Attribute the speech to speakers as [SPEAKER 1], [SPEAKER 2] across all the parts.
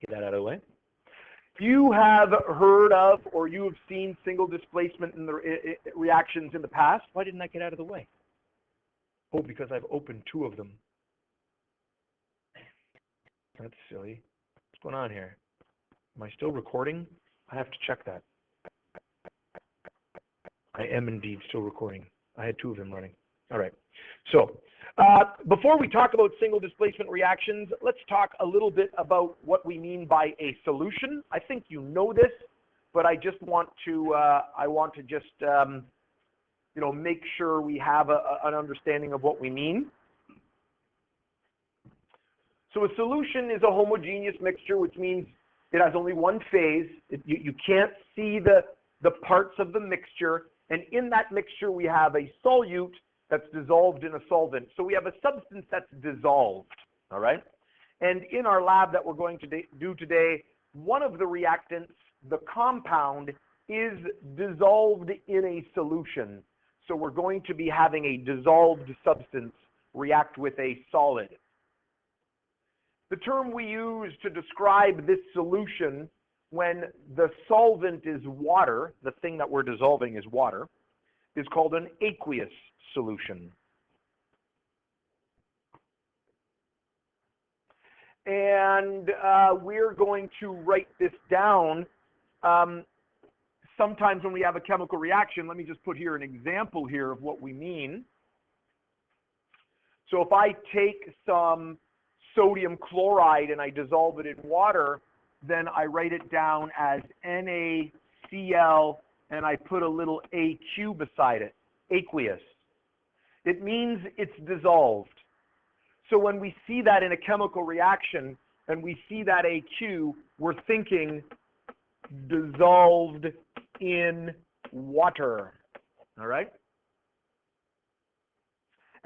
[SPEAKER 1] Get that out of the way. You have heard of or you have seen single displacement in the reactions in the past. Why didn't I get out of the way? Oh, because I've opened two of them. That's silly. What's going on here? Am I still recording? I have to check that. I am indeed still recording. I had two of them running. All right. So before we talk about single displacement reactions, let's talk a little bit about what we mean by a solution. I think you know this, but I just want to make sure we have an understanding of what we mean. So a solution is a homogeneous mixture, which means it has only one phase. You can't see the parts of the mixture. And in that mixture, we have a solute that's dissolved in a solvent. So we have a substance that's dissolved, all right? And in our lab that we're going to do today, one of the reactants, the compound, is dissolved in a solution. So we're going to be having a dissolved substance react with a solid. The term we use to describe this solution when the solvent is water, the thing that we're dissolving is water, is called an aqueous solution. And we're going to write this down. Sometimes when we have a chemical reaction, let me just put here an example here of what we mean. So if I take some sodium chloride and I dissolve it in water, then I write it down as NaCl and I put a little AQ beside it, aqueous. It means it's dissolved. So when we see that in a chemical reaction and we see that AQ, we're thinking dissolved in water, all right?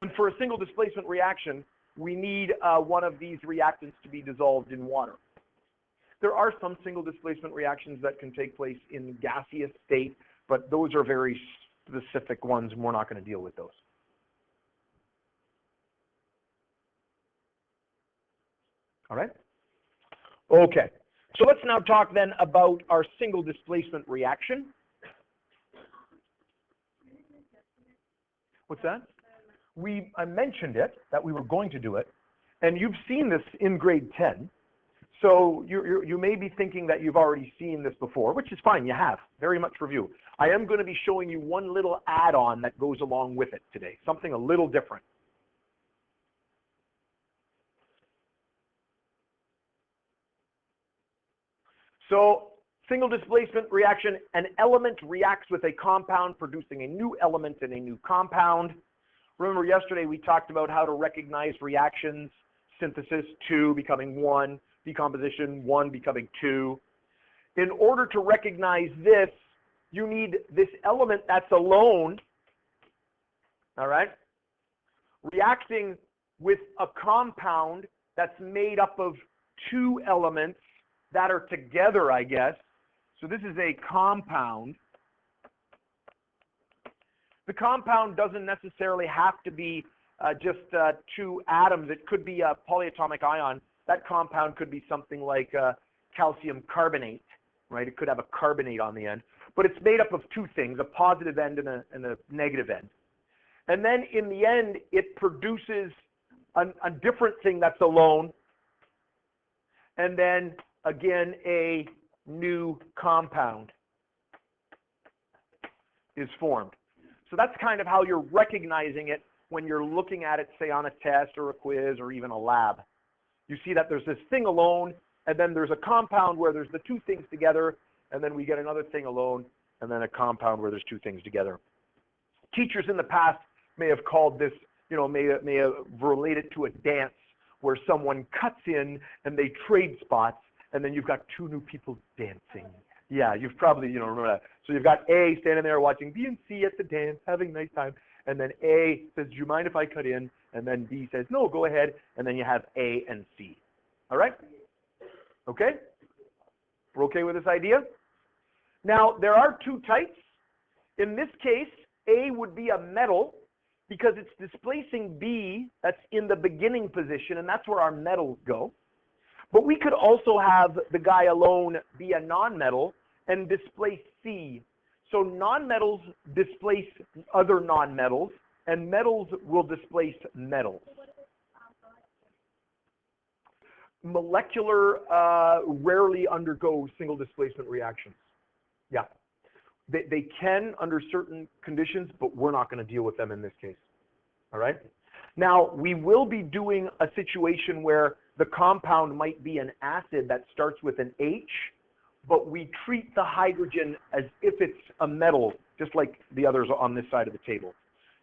[SPEAKER 1] And for a single displacement reaction, we need one of these reactants to be dissolved in water. There are some single displacement reactions that can take place in gaseous state, but those are very specific ones, and we're not going to deal with those. All right? Okay. So let's now talk then about our single displacement reaction. What's that? I mentioned it, that we were going to do it, and you've seen this in grade 10. So you may be thinking that you've already seen this before, which is fine, you have, very much review. I am going to be showing you one little add-on that goes along with it today, something a little different. So single displacement reaction, an element reacts with a compound, producing a new element and a new compound. Remember yesterday we talked about how to recognize reactions, synthesis, 2 becoming 1, decomposition, 1 becoming 2. In order to recognize this, you need this element that's alone, all right, reacting with a compound that's made up of 2 elements that are together, I guess. So this is a compound. The compound doesn't necessarily have to be just 2 atoms. It could be a polyatomic ion. That compound could be something like calcium carbonate, right? It could have a carbonate on the end. But it's made up of 2 things, a positive end and a negative end. And then in the end, it produces a different thing that's alone. And then, again, a new compound is formed. So that's kind of how you're recognizing it when you're looking at it, say, on a test or a quiz or even a lab. You see that there's this thing alone, and then there's a compound where there's the 2 things together, and then we get another thing alone, and then a compound where there's 2 things together. Teachers in the past may have called this, may have related to a dance where someone cuts in and they trade spots, and then you've got 2 new people dancing. Yeah, you've probably, remember that. So you've got A standing there watching B and C at the dance, having a nice time. And then A says, do you mind if I cut in? And then B says, no, go ahead. And then you have A and C. All right? Okay? We're okay with this idea? Now, there are 2 types. In this case, A would be a metal because it's displacing B that's in the beginning position, and that's where our metals go. But we could also have the guy alone be a nonmetal and displace C. So nonmetals displace other nonmetals, and metals will displace metals. Molecular rarely undergo single displacement reactions. Yeah. They can under certain conditions, but we're not going to deal with them in this case. All right? Now, we will be doing a situation where the compound might be an acid that starts with an H, but we treat the hydrogen as if it's a metal, just like the others on this side of the table.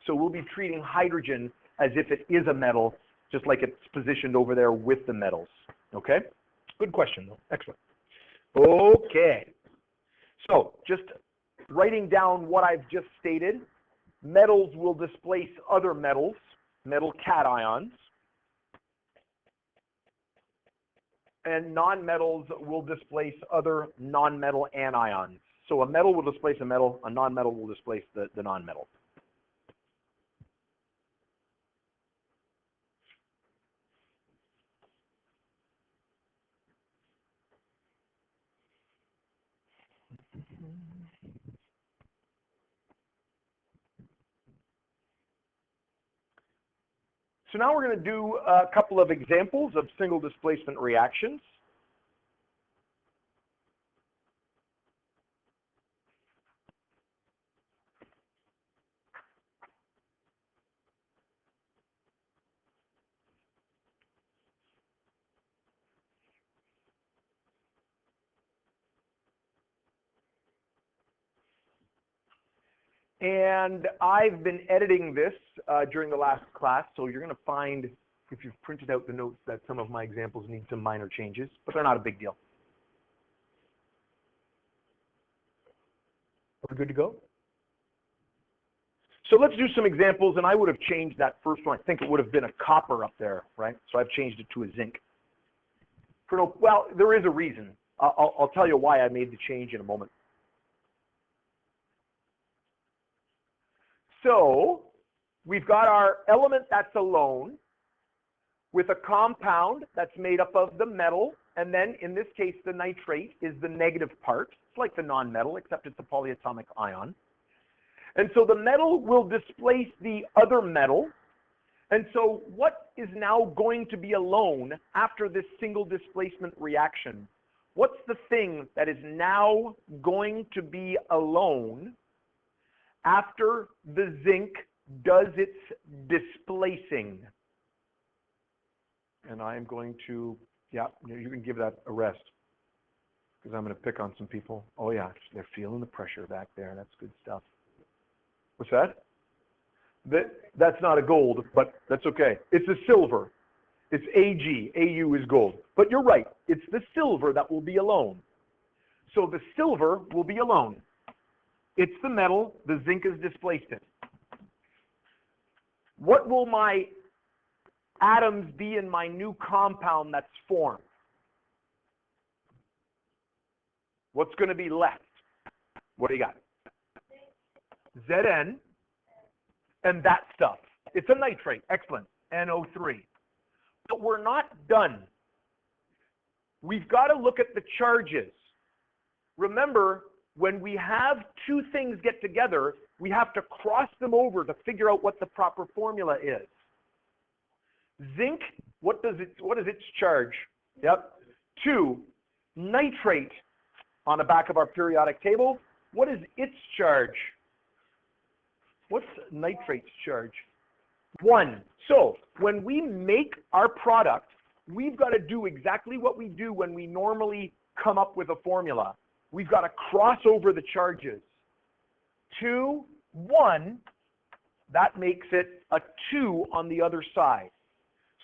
[SPEAKER 1] So we'll be treating hydrogen as if it is a metal, just like it's positioned over there with the metals. Okay? Good question, though. Excellent. Okay. So just writing down what I've just stated, metals will displace other metals, metal cations, and nonmetals will displace other nonmetal anions. So a metal will displace a metal, a nonmetal will displace the nonmetal. So now we're going to do a couple of examples of single displacement reactions. And I've been editing this during the last class, so you're going to find, if you've printed out the notes, that some of my examples need some minor changes, but they're not a big deal. Are we good to go? So let's do some examples, and I would have changed that first one. I think it would have been a copper up there, right? So I've changed it to a zinc. Well, there is a reason. I'll tell you why I made the change in a moment. So we've got our element that's alone with a compound that's made up of the metal, and then in this case the nitrate is the negative part. It's like the nonmetal, except it's a polyatomic ion. And so the metal will displace the other metal. And so what is now going to be alone after this single displacement reaction? What's the thing that is now going to be alone after the zinc does its displacing? And I'm going to, yeah, you can give that a rest, because I'm going to pick on some people. Oh yeah, they're feeling the pressure back there. That's good stuff. What's that? That's not a gold, but that's okay. It's a silver. It's Ag. Au is gold. But you're right. It's the silver that will be alone. So the silver will be alone. It's the metal. The zinc has displaced it. What will my atoms be in my new compound that's formed? What's going to be left? What do you got? Zn, and that stuff. It's a nitrate. Excellent. NO3. But we're not done. We've got to look at the charges. Remember, when we have two things get together, we have to cross them over to figure out what the proper formula is. Zinc, what is its charge? Yep. 2. Nitrate, on the back of our periodic table, what is its charge? What's nitrate's charge? 1. So when we make our product, we've got to do exactly what we do when we normally come up with a formula. We've got to cross over the charges. 2, 1, that makes it a 2 on the other side.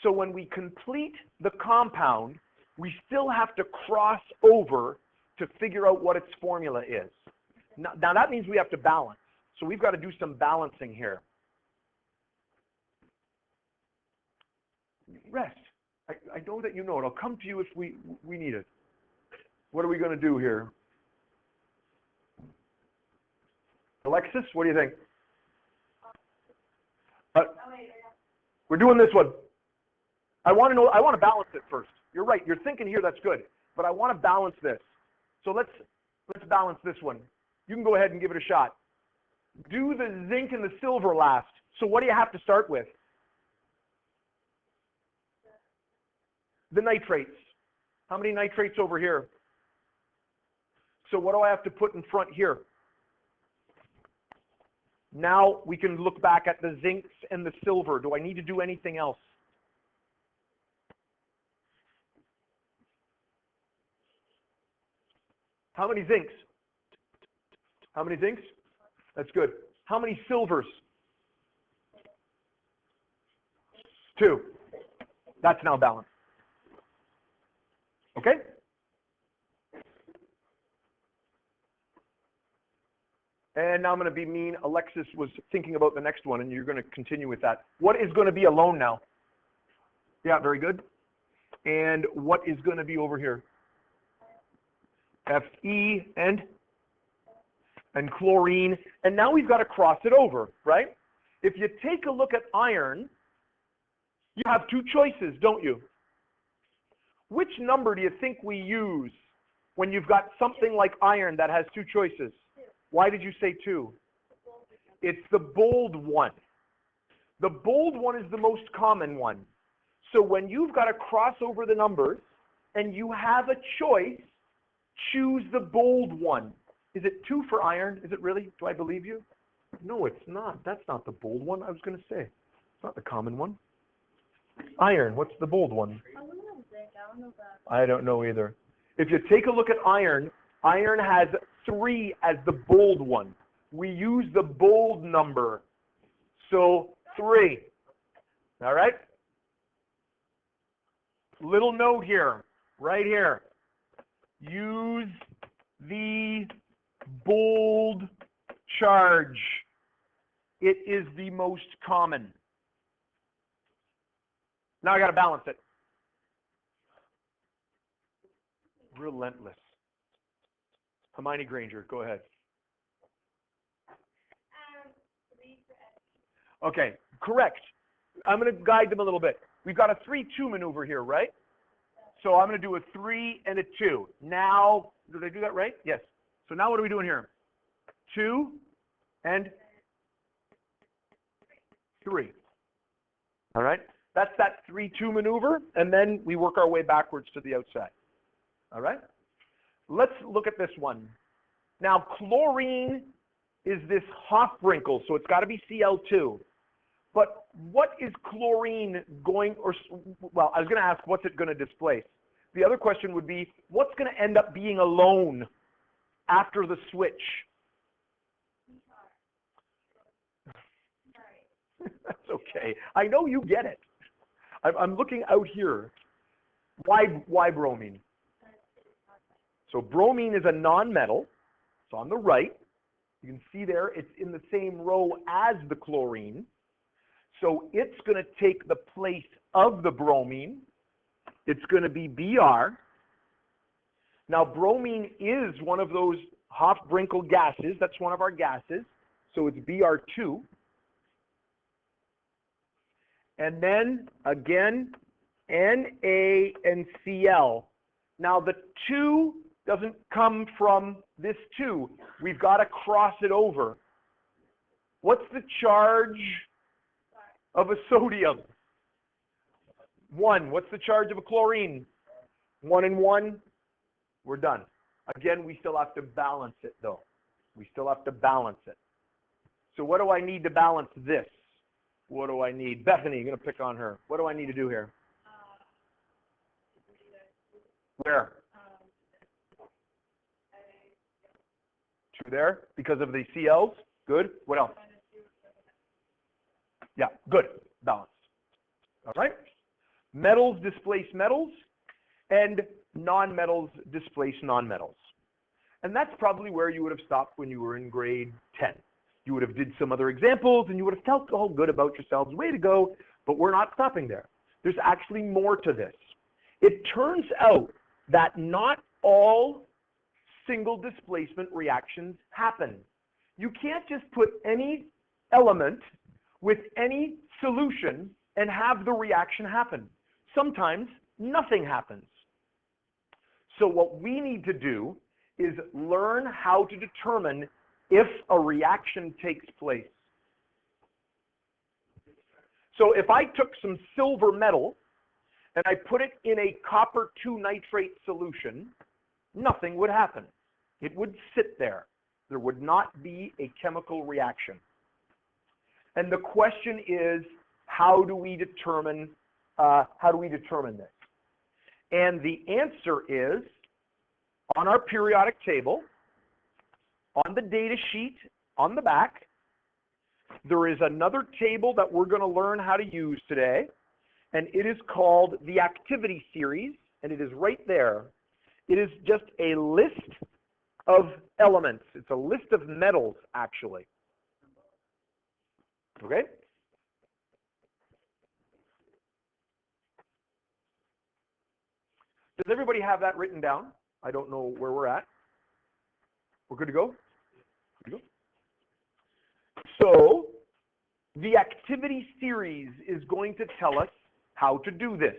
[SPEAKER 1] So when we complete the compound, we still have to cross over to figure out what its formula is. Now that means we have to balance. So we've got to do some balancing here. Rest. I know that you know it. I'll come to you if we need it. What are we going to do here? Alexis, what do you think? We're doing this one. I want to balance it first. You're right. You're thinking here, that's good. But I want to balance this. So let's balance this one. You can go ahead and give it a shot. Do the zinc and the silver last. So what do you have to start with? The nitrates. How many nitrates over here? So what do I have to put in front here? Now we can look back at the zincs and the silver. Do I need to do anything else? How many zincs? How many zincs? That's good. How many silvers? 2. That's now balanced. Okay? And now I'm going to be mean. Alexis was thinking about the next one, and you're going to continue with that. What is going to be alone now? Yeah, very good. And what is going to be over here? Fe and chlorine. And now we've got to cross it over, right? If you take a look at iron, you have 2 choices, don't you? Which number do you think we use when you've got something like iron that has 2 choices? Why did you say 2? It's the bold one. The bold one is the most common one. So when you've got to cross over the numbers and you have a choice, choose the bold one. Is it 2 for iron? Is it really? Do I believe you? No, it's not. That's not the bold one. I was going to say. It's not the common one. Iron, what's the bold one? I don't know either. If you take a look at iron, iron has 3 as the bold one. We use the bold number. So 3. All right? Little note here, right here. Use the bold charge. It is the most common. Now I got to balance it. Relentless. Hermione Granger, go ahead. Okay, correct. I'm going to guide them a little bit. We've got a 3-2 maneuver here, right? So I'm going to do a 3 and a 2. Now, did I do that right? Yes. So now what are we doing here? 2 and 3. All right? That's that 3-2 maneuver, and then we work our way backwards to the outside. All right? Let's look at this one. Now, chlorine is this Hofbrinkel, so it's got to be Cl2. But what is chlorine going, well, I was going to ask, what's it going to displace? The other question would be, what's going to end up being alone after the switch? That's okay. I know you get it. I'm looking out here. Why bromine? So bromine is a non-metal. It's on the right. You can see there, it's in the same row as the chlorine. So it's going to take the place of the bromine. It's going to be Br. Now, bromine is one of those Hofbrinkel gases. That's one of our gases. So it's Br2. And then, again, Na and Cl. Now, the 2 doesn't come from this 2. We've got to cross it over. What's the charge of a sodium? 1. What's the charge of a chlorine? 1 and 1. We're done. Again, we still have to balance it, though. We still have to balance it. So what do I need to balance this? What do I need? Bethany, you're going to pick on her. What do I need to do here? Where? 2 there because of the CLs. Good. What else? Yeah, good. Balanced. All right. Metals displace metals, and non-metals displace non-metals. And that's probably where you would have stopped when you were in grade 10. You would have did some other examples, and you would have felt all good about yourselves. Way to go, but we're not stopping there. There's actually more to this. It turns out that not all single displacement reactions happen. You can't just put any element with any solution and have the reaction happen. Sometimes Nothing happens. So what we need to do is learn how to determine if a reaction takes place. So if I took some silver metal and I put it in a copper 2 nitrate solution, nothing would happen. It would sit there. There would not be a chemical reaction. And the question is, how do we determine this? And the answer is, on our periodic table, on the data sheet on the back, there is another table that we're going to learn how to use today, and it is called the activity series, and it is right there. It is just a list of elements. It's a list of metals, actually. Okay? Does everybody have that written down? I don't know where we're at. We're good to go? Good to go? So, the activity series is going to tell us how to do this.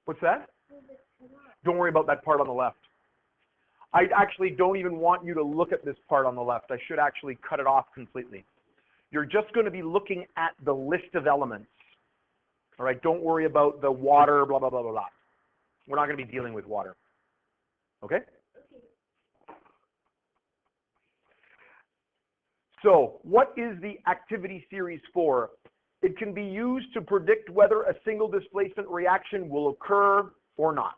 [SPEAKER 1] What's that? Don't worry about that part on the left. I actually don't even want you to look at this part on the left. I should actually cut it off completely. You're just going to be looking at the list of elements. All right, don't worry about the water, blah, blah, blah, blah, blah. We're not going to be dealing with water. Okay? So, what is the activity series for? It can be used to predict whether a single displacement reaction will occur or not.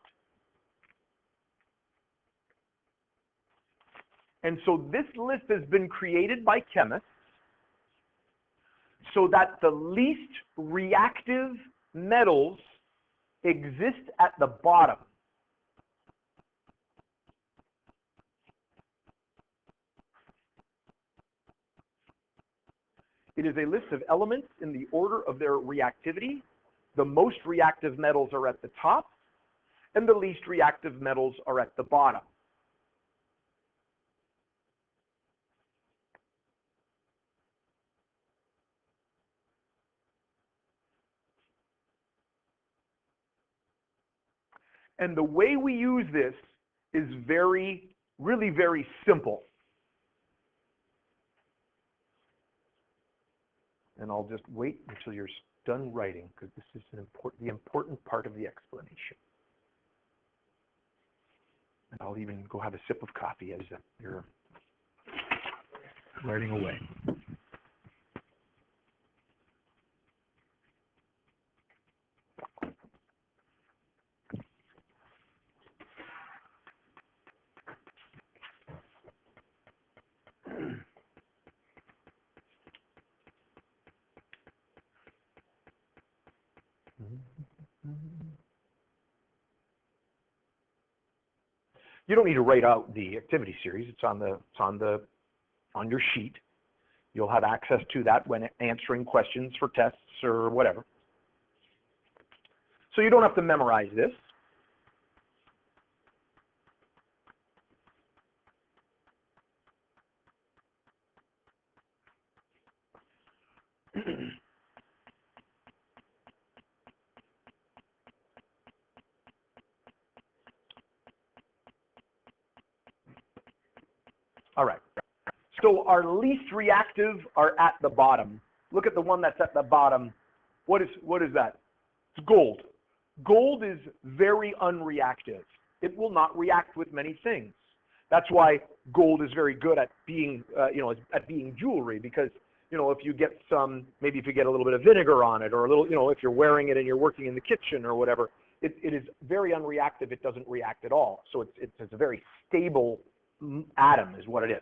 [SPEAKER 1] And so this list has been created by chemists so that the least reactive metals exist at the bottom. It is a list of elements in the order of their reactivity. The most reactive metals are at the top, and the least reactive metals are at the bottom. And the way we use this is really very simple. And I'll just wait until you're done writing, because this is the important part of the explanation. And I'll even go have a sip of coffee as you're writing away. You don't need to write out the activity series. It's on your sheet. You'll have access to that when answering questions for tests or whatever. So you don't have to memorize this. All right. So our least reactive are at the bottom. Look at the one that's at the bottom. What is that? It's gold. Gold is very unreactive. It will not react with many things. That's why gold is very good at being, at being jewelry, because, if you get maybe if you get a little bit of vinegar on it, or a little, if you're wearing it and you're working in the kitchen or whatever, it is very unreactive. It doesn't react at all. So it's a very stable atom is what it is.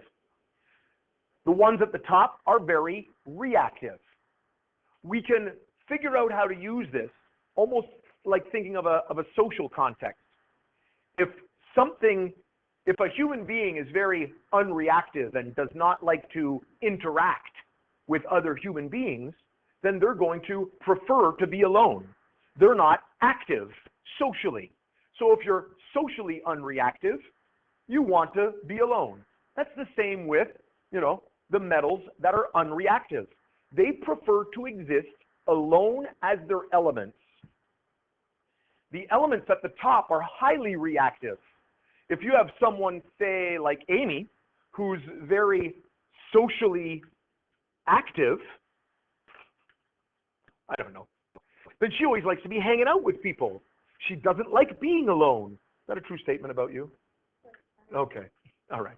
[SPEAKER 1] The ones at the top are very reactive. We can figure out how to use this almost like thinking of a social context. If a human being is very unreactive and does not like to interact with other human beings, then they're going to prefer to be alone. They're not active socially. So if you're socially unreactive, you want to be alone. That's the same with, the metals that are unreactive. They prefer to exist alone as their elements the elements at the top are highly reactive. If you have someone, say, like Amy, who's very socially active, I don't know, then she always likes to be hanging out with people. She doesn't like being alone. Is that a true statement about you? Okay, all right.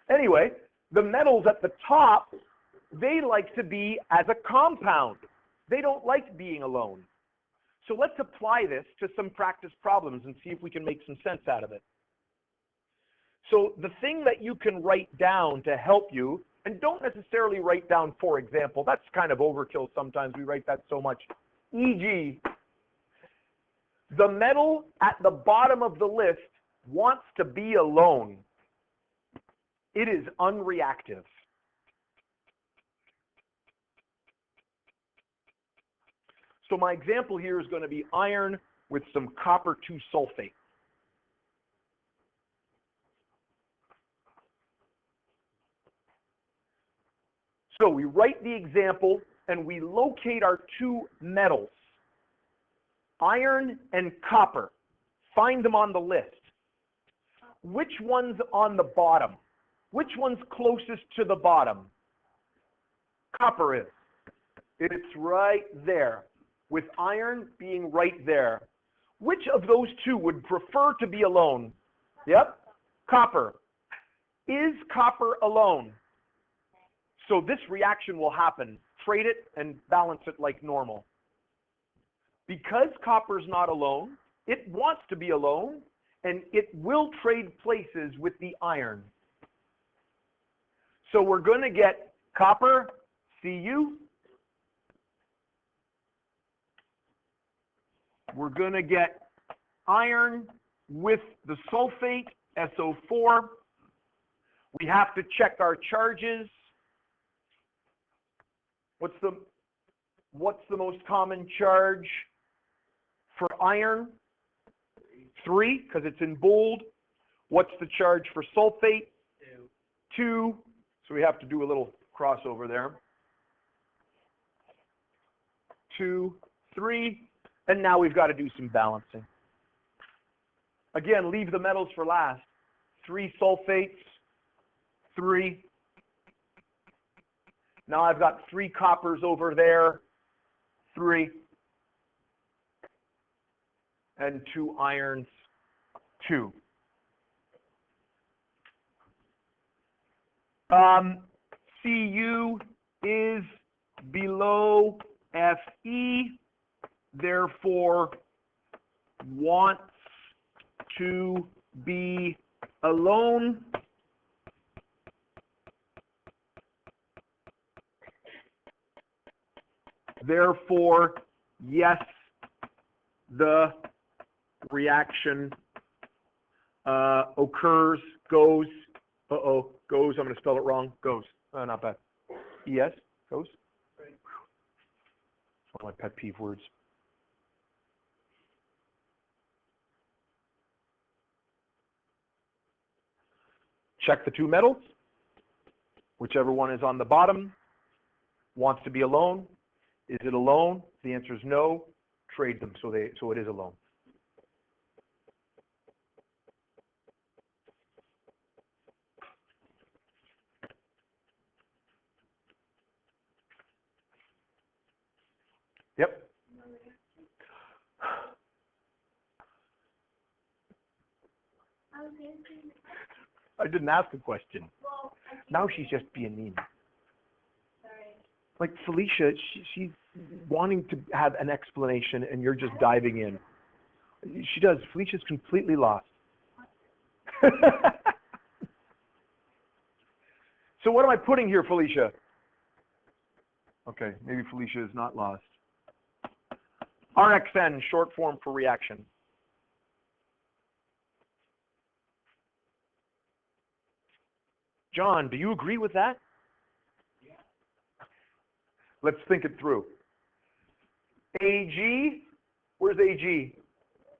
[SPEAKER 1] Anyway, the metals at the top, they like to be as a compound. They don't like being alone. So let's apply this to some practice problems and see if we can make some sense out of it. So the thing that you can write down to help you, and don't necessarily write down, for example, that's kind of overkill sometimes, we write that so much. E.g., the metal at the bottom of the list wants to be alone. It is unreactive. So my example here is going to be iron with some copper 2 sulfate. So we write the example and we locate our two metals, iron and copper. Find them on the list. Which one's on the bottom? Which one's closest to the bottom? Copper is. It's right there, with iron being right there. Which of those two would prefer to be alone? Yep, copper. Is copper alone? So this reaction will happen. Trade it and balance it like normal. Because copper's not alone, it wants to be alone, and it will trade places with the iron. So we're going to get copper, Cu. We're going to get iron with the sulfate, SO4. We have to check our charges. What's the most common charge for iron? 3, because it's in bold. What's the charge for sulfate? 2. So we have to do a little crossover there. 2, 3. And now we've got to do some balancing. Again, leave the metals for last. 3 sulfates, 3. Now I've got 3 coppers over there, 3. And 2 irons, 2. Cu is below Fe, therefore wants to be alone. Therefore, yes, the reaction occurs, goes, goes, I'm going to spell it wrong, goes, not bad, ES, goes. Right. It's one of my pet peeve words. Check the two metals, whichever one is on the bottom, wants to be alone. Is it alone? The answer is no. Trade them so it is alone. Yep. I didn't ask a question. Now she's just being mean. Like Felicia, she's wanting to have an explanation, and you're just diving in. She does. Felicia's completely lost. So what am I putting here, Felicia? Okay, maybe Felicia is not lost. RXN, short form for reaction. John, do you agree with that? Yeah. Let's think it through. AG, where's AG?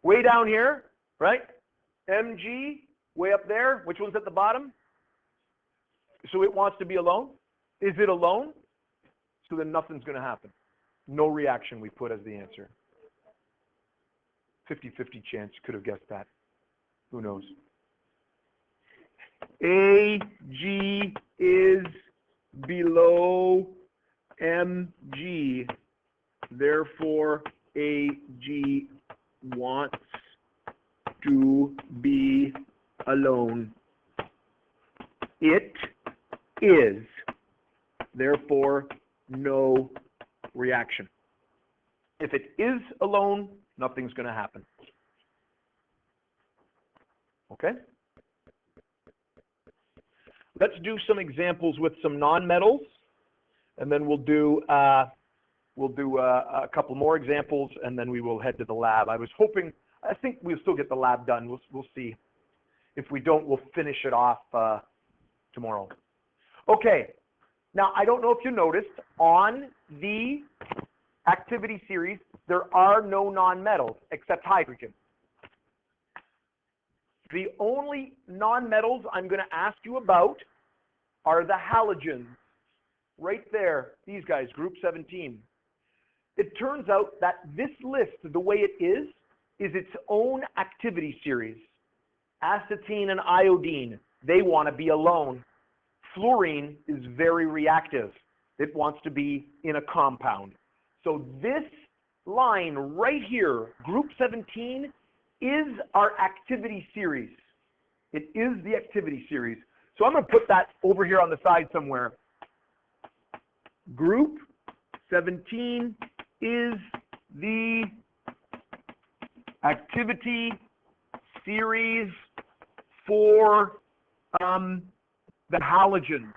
[SPEAKER 1] Way down here, right? MG, way up there. Which one's at the bottom? So it wants to be alone. Is it alone? So then nothing's going to happen. No reaction we put as the answer. 50-50 chance you could have guessed that. Who knows? AG is below MG. Therefore, AG wants to be alone. It is. Therefore, no reaction. If it is alone, nothing's going to happen. Okay? Let's do some examples with some nonmetals, and then we'll do a couple more examples, and then we will head to the lab. I think we'll still get the lab done. We'll see. If we don't, we'll finish it off tomorrow. Okay. Now, I don't know if you noticed, on the activity series, there are no nonmetals except hydrogen. The only nonmetals I'm going to ask you about are the halogens. Right there, these guys, group 17. It turns out that this list, the way it is its own activity series. Acetine and iodine, they want to be alone. Fluorine is very reactive. It wants to be in a compound. So this line right here, group 17, is our activity series. It is the activity series. So I'm going to put that over here on the side somewhere. Group 17 is the activity series for the halogens.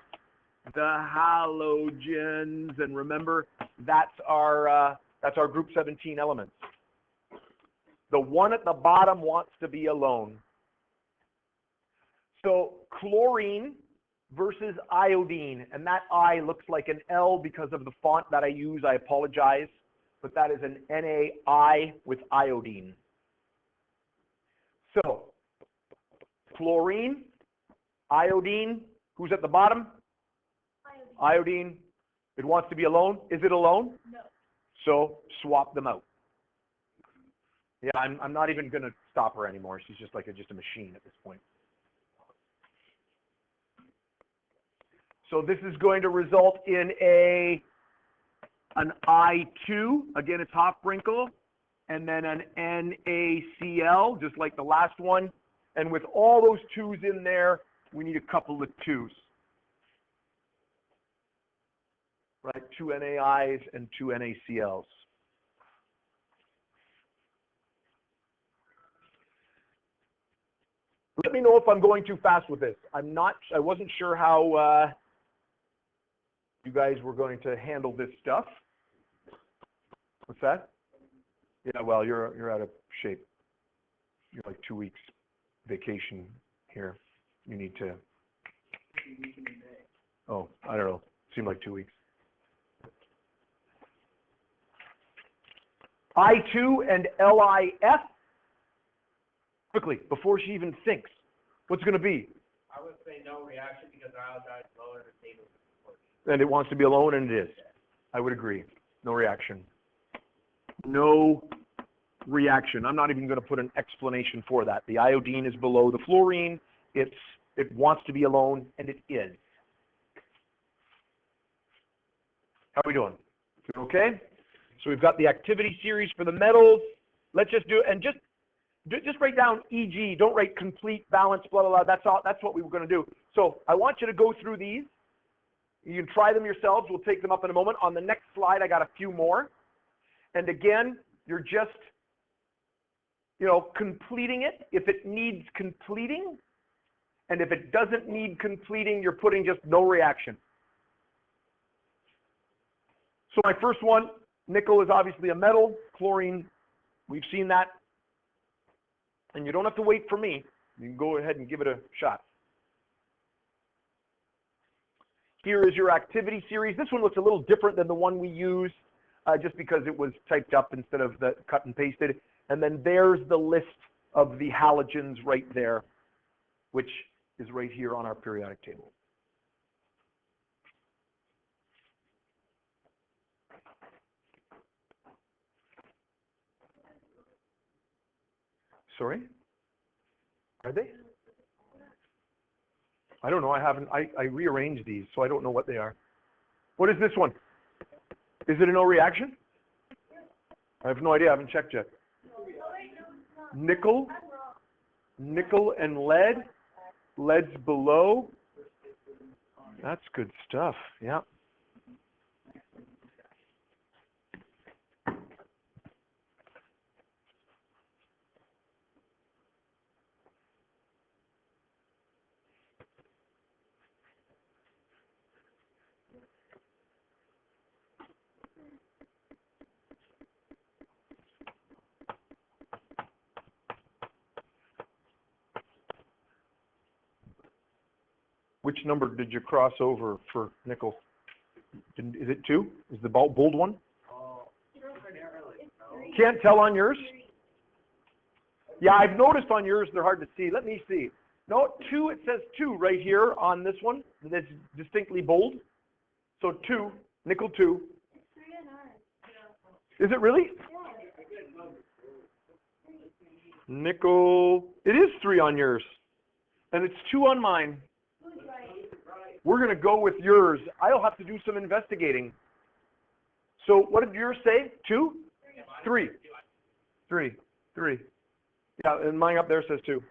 [SPEAKER 1] The halogens, and remember, that's our group 17 elements. The one at the bottom wants to be alone. So chlorine versus iodine, and that I looks like an L because of the font that I use. I apologize, but that is an NaI with iodine. So chlorine, iodine, who's at the bottom? Iodine. It wants to be alone. Is it alone? No. So swap them out. Yeah, I'm not even going to stop her anymore. She's just like just a machine at this point. So this is going to result in an I2. Again, it's Hofbrinkel. And then an NaCl, just like the last one. And with all those 2's in there, we need a couple of 2's. Right, 2 NaIs and 2 NaCls. Let me know if I'm going too fast with this. I wasn't sure how you guys were going to handle this stuff. What's that? Yeah, well, you're out of shape. You're like 2 weeks vacation here. You need to. Oh, I don't know. Seemed like 2 weeks. I2 and LIF. Quickly, before she even thinks, what's going to be?
[SPEAKER 2] I would say no reaction because iodine is lower than stable.
[SPEAKER 1] And it wants to be alone, and it is. I would agree. No reaction. No reaction. I'm not even going to put an explanation for that. The iodine is below the fluorine. It wants to be alone, and it is. How are we doing? Okay? So we've got the activity series for the metals. Let's just do it, and just write down EG. Don't write complete, balance, blah, blah, blah. That's all. That's what we were going to do. So I want you to go through these. You can try them yourselves. We'll take them up in a moment. On the next slide, I got a few more. And again, you're just, completing it if it needs completing. And if it doesn't need completing, you're putting just no reaction. So my first one, nickel is obviously a metal. Chlorine, we've seen that. And you don't have to wait for me. You can go ahead and give it a shot. Here is your activity series. This one looks a little different than the one we used, just because it was typed up instead of the cut and pasted. And then there's the list of the halogens right there, which is right here on our periodic table. Sorry? Are they? I don't know. I rearranged these, so I don't know what they are. What is this one? Is it a no reaction? I have no idea. I haven't checked yet. Nickel and lead. Lead's below. That's good stuff. Yeah. Which number did you cross over for nickel? Is it 2? Is the bold one? Can't tell on yours? Yeah, I've noticed on yours they're hard to see. Let me see. No, 2, it says 2 right here on this one. That's distinctly bold. So 2, nickel 2. Is it really? Nickel, it is 3 on yours. And it's 2 on mine. We're going to go with yours. I'll have to do some investigating. So what did yours say? 2? 3. 3. Yeah, and mine up there says 2.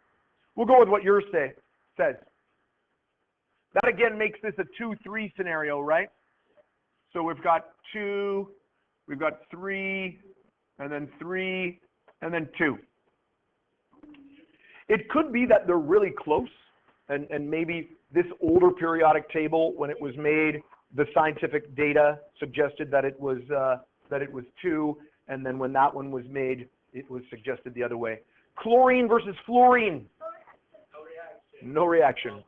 [SPEAKER 1] We'll go with what yours says. That again makes this a 2-3 scenario, right? So we've got 2, we've got 3, and then 3, and then 2. It could be that they're really close, and maybe this older periodic table, when it was made, the scientific data suggested that it was 2, and then when that one was made, it was suggested the other way. Chlorine versus fluorine. No reaction.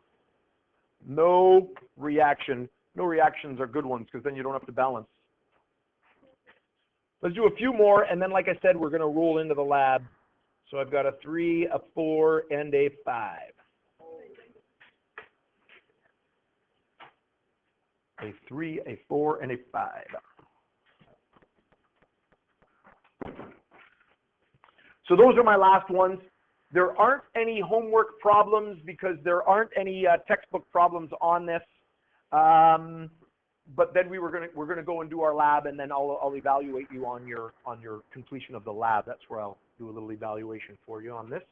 [SPEAKER 1] No reaction. No reactions are good ones because then you don't have to balance. Let's do a few more, and then, like I said, we're going to roll into the lab. So I've got a 3, a 4, and a 5. A 3, a 4, and a 5. So those are my last ones. There aren't any homework problems because there aren't any textbook problems on this. But then we're gonna go and do our lab, and then I'll evaluate you on your completion of the lab. That's where I'll do a little evaluation for you on this,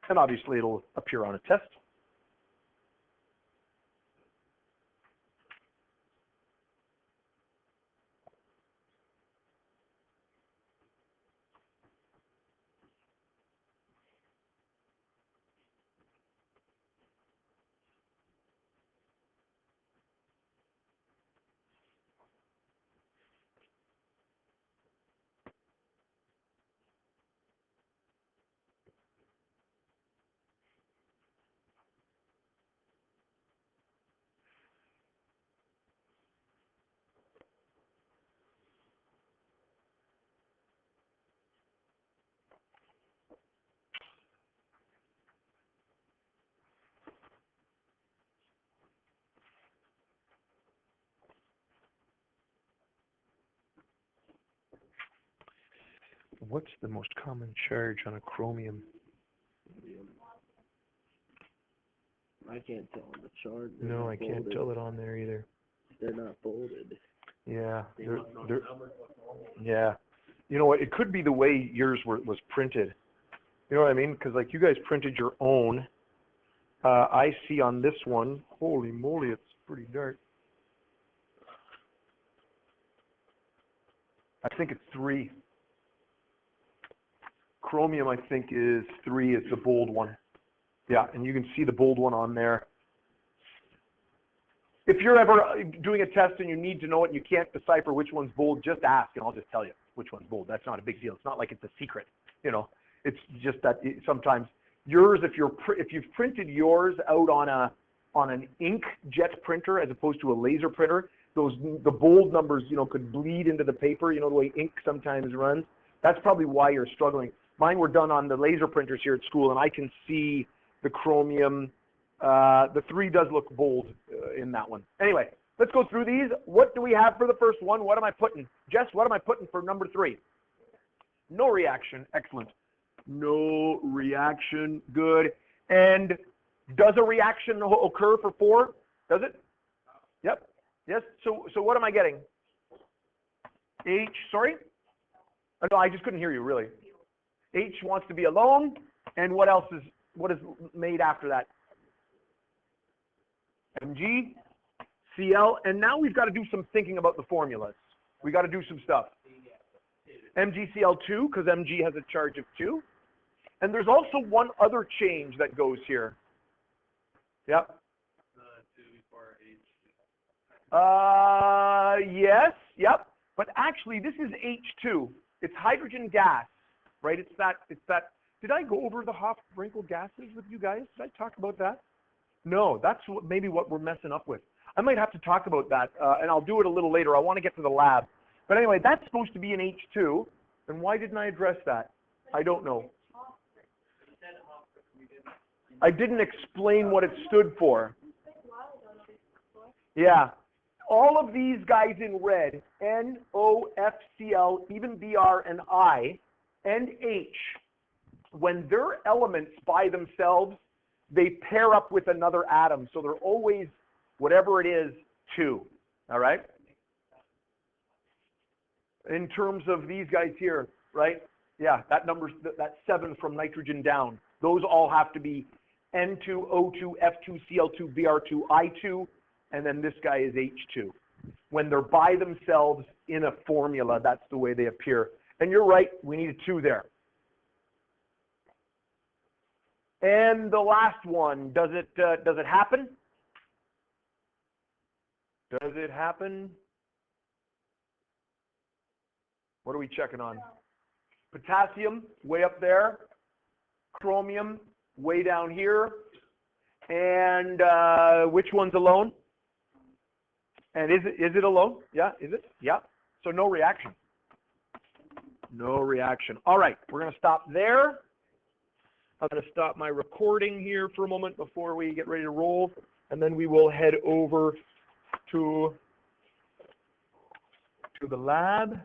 [SPEAKER 1] and obviously it'll appear on a test. What's the most common charge on a chromium?
[SPEAKER 3] I can't tell on the chart.
[SPEAKER 1] No, I can't tell it on there either.
[SPEAKER 3] They're not folded.
[SPEAKER 1] Yeah, yeah. You know what? It could be the way yours was printed. You know what I mean? Because like you guys printed your own. I see on this one. Holy moly, it's pretty dark. I think it's 3. Chromium, I think, is 3. Is the bold one. Yeah, and you can see the bold one on there. If you're ever doing a test and you need to know it and you can't decipher which one's bold, just ask and I'll just tell you which one's bold. That's not a big deal. It's not like it's a secret. You know, it's just that sometimes yours, if you've printed yours out on an inkjet printer as opposed to a laser printer, the bold numbers, you know, could bleed into the paper. You know the way ink sometimes runs. That's probably why you're struggling. Mine were done on the laser printers here at school, and I can see the chromium. The 3 does look bold in that one. Anyway, let's go through these. What do we have for the first one? What am I putting? Jess, what am I putting for number 3? No reaction. Excellent. No reaction. Good. And does a reaction occur for 4? Does it? Yep. Yes. So what am I getting? H, sorry? No, I just couldn't hear you, really. H wants to be alone. And what is made after that? Mg, Cl, and now we've got to do some thinking about the formulas. We got to do some stuff. MgCl2, because Mg has a charge of 2. And there's also one other change that goes here. Yep. Yes, yep. But actually, this is H2. It's hydrogen gas, right? It's that. Did I go over the Hofbrinkel gases with you guys? Did I talk about that? No, that's maybe what we're messing up with. I might have to talk about that, and I'll do it a little later. I want to get to the lab. But anyway, that's supposed to be an H2. And why didn't I address that? I don't know. I didn't explain what it stood for. Yeah. All of these guys in red, N, O, F, Cl, even Br and I, and H, when they're elements by themselves, they pair up with another atom. So they're always, whatever it is, 2. All right? In terms of these guys here, right? Yeah, that number's, that's 7 from nitrogen down. Those all have to be N2, O2, F2, Cl2, Br2, I2, and then this guy is H2. When they're by themselves in a formula, that's the way they appear. And you're right, we need a 2 there. And the last one, does it happen? Does it happen? What are we checking on? Potassium, way up there. Chromium, way down here. And which one's alone? And is it alone? Yeah, is it? Yeah. So no reaction. No reaction. All right, we're going to stop there. I'm going to stop my recording here for a moment before we get ready to roll, and then we will head over to the lab.